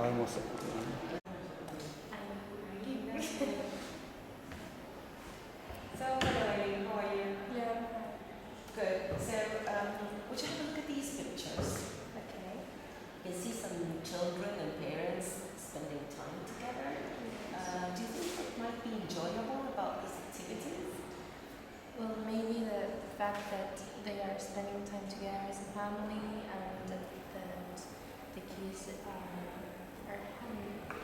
almost a plan. So, hello, how are you? Yeah. Good. So, would you have a look at these pictures? Okay. You can see some children and parents spending time together. Do you think it might be enjoyable about these activities? Well, maybe the fact that they are spending time together as a family and that the kids are having.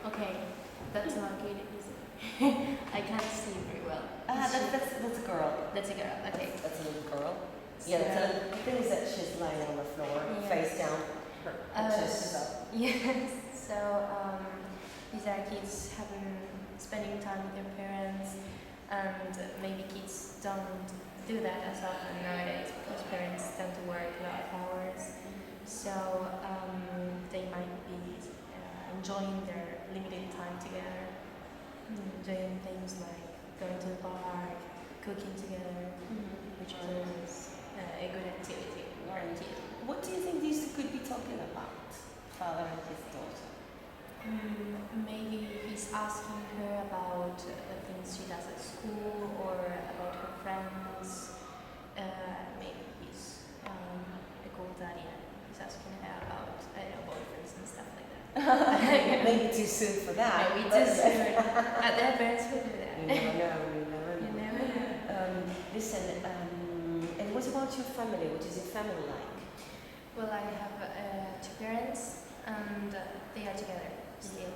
Okay, that's not good. Is it? I can't see very well. That's a girl. That's a girl. Okay. That's a little girl. Yeah, so the thing is that she's lying on the floor, Yes. face down, her chest is up. Yes. So these are kids spending time with their parents, and maybe kids don't do that as often nowadays because parents tend to work a lot of hours. So they might be enjoying their limited time together, doing things like going to the park, cooking together, which is always a good activity for a kid. What do you think these could be talking about, father and his daughter? Maybe he's asking her about the things she does at school or about her friends. Maybe he's a cool daddy and he's asking her about boyfriends and stuff like that. Maybe too soon for that. Maybe too soon. Their parents will do that. You never know. You never know. Listen, and what about your family? What is your family like? Well, I have two parents and they are together still,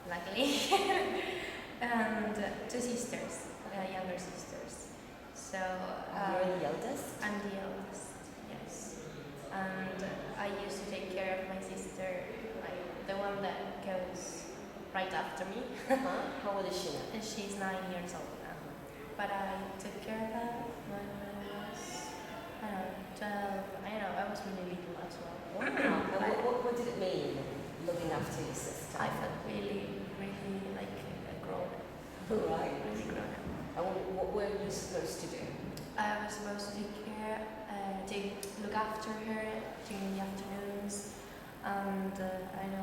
luckily. And two sisters, younger sisters. So You're the eldest? I'm the eldest, yes. And I used to take care of my sister, like the one that goes right after me. How old is she now? And she's 9 years old now. But I took care of her when I was, I don't know, 12. I was really little as well. Wow. What did it mean, looking after your sister? I felt really, really like a grown up. Right. Really grown up. And what were you supposed to do? I was supposed to take care, to look after her during the afternoons, and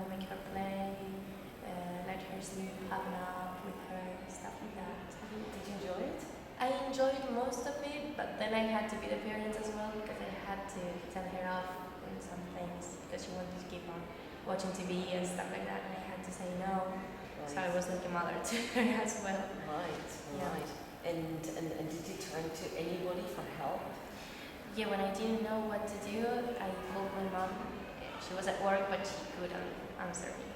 make her play, let her sleep, have a nap with her, stuff like that. Did you enjoy it? I enjoyed most of it, but then I had to be the parent as well because I had to tell her off on some things because she wanted to keep on watching TV and stuff like that, and I had to say no. Right. So I was like a mother to her as well. Right. Yeah. And did you turn to anybody for help? Yeah, when I didn't know what to do, I called my mom. She was at work, but she couldn't answer me.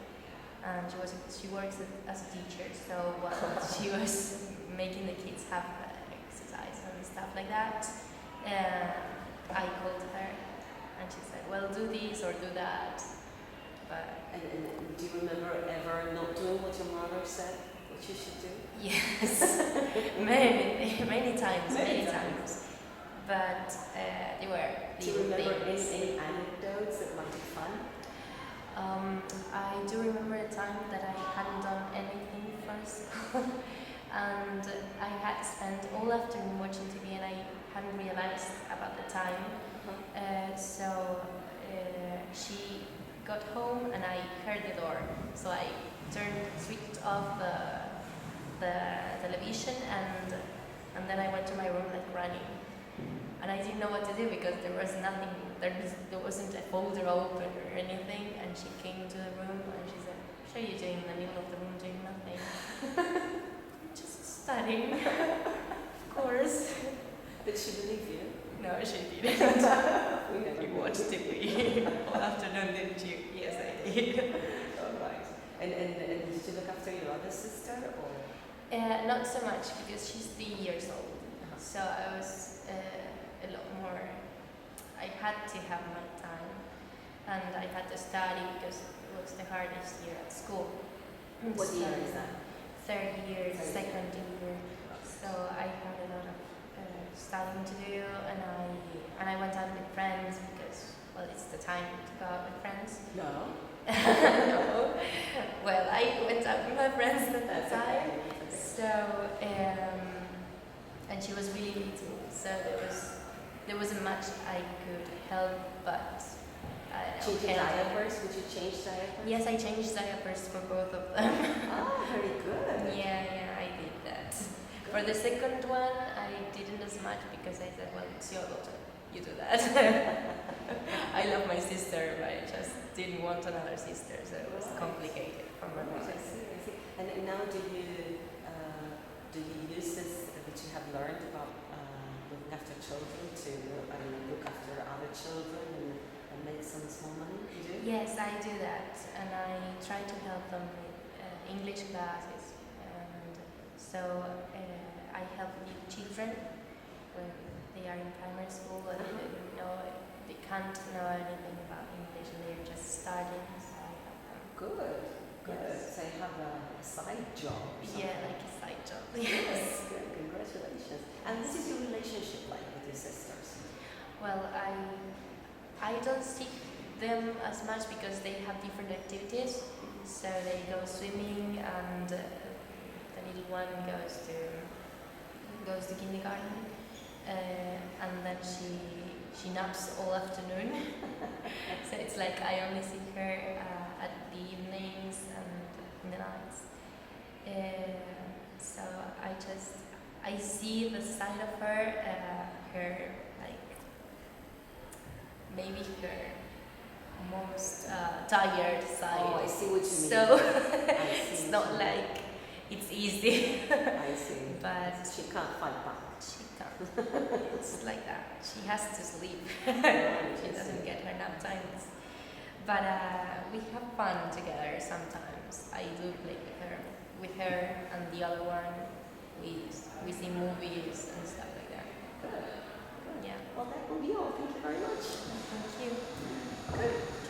And she works as a teacher, so while she was making the kids have exercise and stuff like that, I called her, and she said, "Well, do this or do that." But And do you remember ever not doing what your mother said, what you should do? yes, many times. But they were. Do you remember any anecdotes that might be fun? I do remember a time that I hadn't done anything for school, and I had spent all afternoon watching TV, and I hadn't realized about the time. So she got home, and I heard the door. So I switched off the television, and then I went to my room like running. And I didn't know what to do because there was nothing, there wasn't a folder open or anything. And she came into the room and she said, "What are you doing in the middle of the room doing nothing?" Just studying, of course. Did she believe you? No, she didn't. You watched TV all afternoon, didn't you? Yes, I did. All right. And did you look after your other sister or? Not so much because she's 3 years old. So I was a lot more, I had to have my time and I had to study because it was the hardest year at school. What year is that? Third year, second year. So I had a lot of studying to do, and I went out with friends because, well, it's the time to go out with friends. No. No. Well, I went out with my friends at that time. So, and she was really little, so there wasn't much I could help, but Changing diapers? Would you change diapers? Yes, I changed diapers for both of them. Oh, very good. Yeah, I did that. For the second one, I didn't as much because I said, well, it's your daughter, you do that. I love my sister, but I just didn't want another sister, so it was complicated for my Right, I mother. see, I see. And now do you use this that you have learned about looking after children to look after other children and make some small money? You do? Yes, I do that, and I try to help them with English classes. And so I help new children when they are in primary school and they can't know anything about English and they're just starting. So I help them. Good. Yes. So you have a side job. Or Yeah, something. like a side job. Yes. Good. Congratulations. And what is your relationship like with your sisters? Well, I don't see them as much because they have different activities. So they go swimming, and the little one goes to kindergarten, and then she naps all afternoon. So it's like I only see her at the evenings and in the nights. So I see the side of her, her like maybe her most tired side. Oh, I see what you mean. So I see it's what not you mean. like it's easy, I see. but She can't fight back. she can't. It's like that. She has to sleep. Right, She I doesn't see. get her nap times. But we have fun together sometimes. I do play with her and the other one. We see movies and stuff like that. Good. Yeah. Well, that will be all. Thank you very much. Thank you. Good.